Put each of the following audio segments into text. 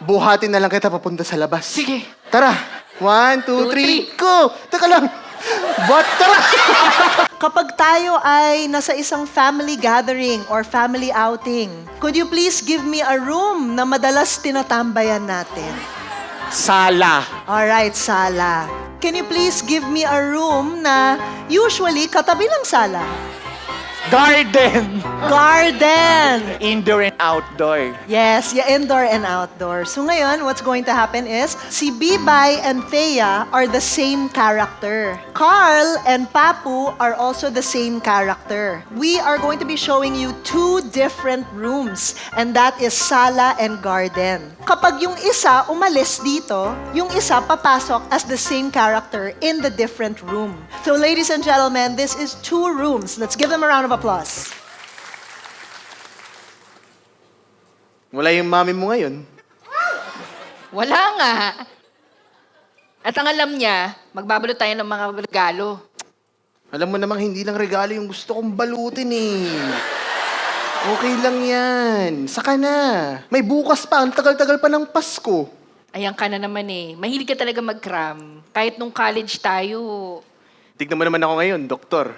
buhatin na lang kita papunta sa labas. Sige. Tara. 1, 2, 3, go! Teka lang. Ba't tara? Kapag tayo ay nasa isang family gathering or family outing, could you please give me a room na madalas tinatambayan natin? Sala. Alright, sala. Can you please give me a room na usually katabi ng sala? Garden. Garden! Indoor and outdoor. Yes, indoor and outdoor. So ngayon, what's going to happen is, si Bibay and Thea are the same character. Carl and Papu are also the same character. We are going to be showing you 2 different rooms, and that is sala and garden. Kapag yung isa umalis dito, yung isa papasok as the same character in the different room. So ladies and gentlemen, this is 2 rooms. Let's give them a round of applause. Wala yung mami mo ngayon. Wala nga. At ang alam niya, magbabalot tayo ng mga regalo. Alam mo namang hindi lang regalo yung gusto kong balutin eh. Okay lang yan. Saka na. May bukas pa. Ang tagal-tagal pa ng Pasko. Ayan ka na naman eh. Mahilig ka talaga mag-cram. Kahit nung college tayo, Tignan mo naman ako ngayon, doktor.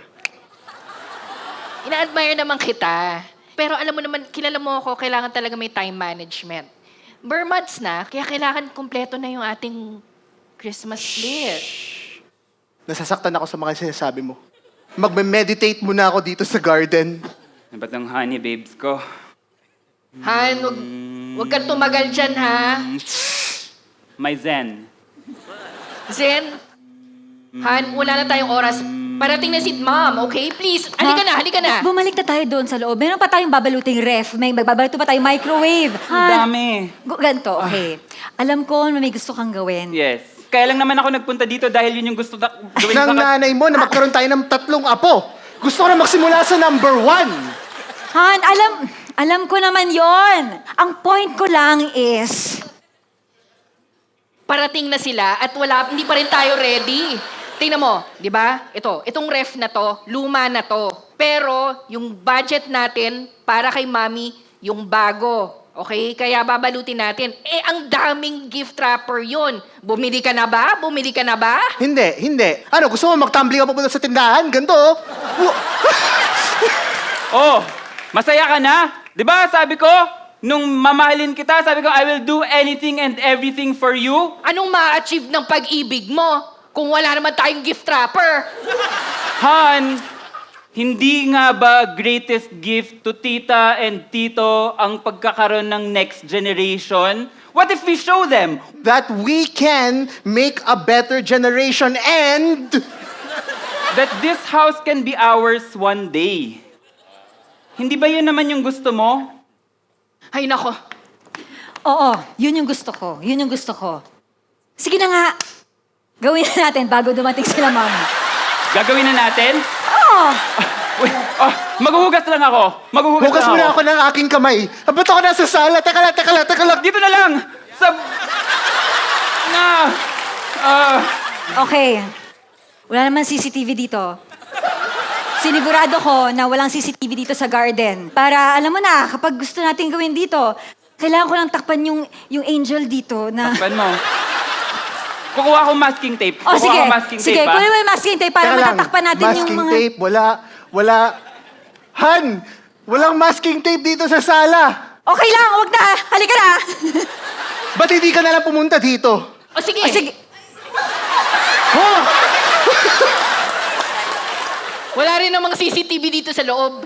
ina-admire naman kita. Pero alam mo naman, kilala mo ako, kailangan talaga may time management. Burmads na, kaya kailangan kumpleto na yung ating Christmas list. Nasasaktan ako sa mga sinasabi mo. Magme-meditate muna ako dito sa garden. Ano ba tong honey babes ko? Han, wag kang tumagal dyan, ha? My zen. Zen, Han, wala na tayong oras. Parating na si Mom, okay? Please, halika na. Bumalik na tayo doon sa loob. Meron pa tayong babaluting ref. May magbabaluto pa tayong microwave. Ang dami. Ganto, okay. Alam ko na may gusto kang gawin. Yes. Kaya lang naman ako nagpunta dito dahil yun yung gusto gawin Nang nanay mo na magkaroon tayo ng 3 apo. Gusto ko na magsimula sa number 1. Han, alam ko naman yon. Ang point ko lang is, Parating na sila at hindi pa rin tayo ready. Tingnan mo, di ba? Itong ref na to, luma na to. Pero yung budget natin para kay Mami, yung bago. Okay? Kaya babalutin natin. Ang daming gift wrapper yun. Bumili ka na ba? Hindi. Ano, gusto mo magtumbling ka papunta sa tindahan? Ganto. Oh, masaya ka na? Di ba sabi ko, nung mamahalin kita, sabi ko, I will do anything and everything for you. Anong ma-achieve ng pag-ibig mo kung wala naman tayong gift wrapper? Han, hindi nga ba greatest gift to tita and tito ang pagkakaroon ng next generation? What if we show them? That we can make a better generation and... That this house can be ours one day. Hindi ba yun naman yung gusto mo? Ay nako, oo, yun yung gusto ko. Sige na nga. Gawin na natin bago dumating sila, Mama. Gagawin na natin? Oo. Wait, maghuhugas lang ako. Hugas mo na ako ng aking kamay. Ba't ako nasa sala? Teka lang. Dito na lang! Okay. Wala naman CCTV dito. Sinigurado ko na walang CCTV dito sa garden. Para, alam mo na, kapag gusto natin gawin dito, kailangan ko lang takpan yung angel dito na... Takpan mo. Kukuha akong masking tape. Oh, sige. Sige, ha? kunin mo yung masking tape para Teka lang. matatakpan natin yung Masking mga... tape, wala. Han! Walang masking tape dito sa sala. Okay lang, wag na. Halika na. Ba't hindi ka nalang pumunta dito? o sige. Sige. Oh! Wala rin namang CCTV dito sa loob.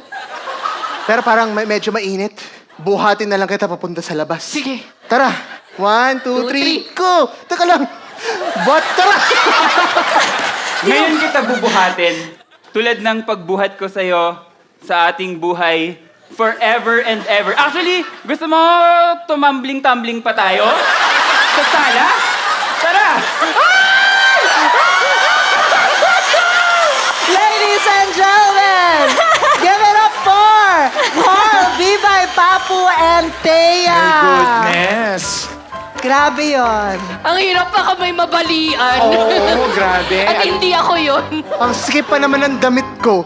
Pero parang medyo mainit. Buhatin na lang kita papunta sa labas. Sige. Tara. 1, 2, 3, go! Teka lang. Ba't tara? Ngayon kita bubuhatin. Tulad ng pagbuhat ko sa'yo sa ating buhay forever and ever. Actually, gusto mo tumambling-tumbling pa tayo? Sa sala? Tara! Ladies and gentlemen, give it up for Carl, Bibay, Papu, and Thea. Goodness. Grabe yon. Ang hirap pa kamay mabalian. Oo, grabe. At hindi ako yun. Ang sikip pa naman ng damit ko.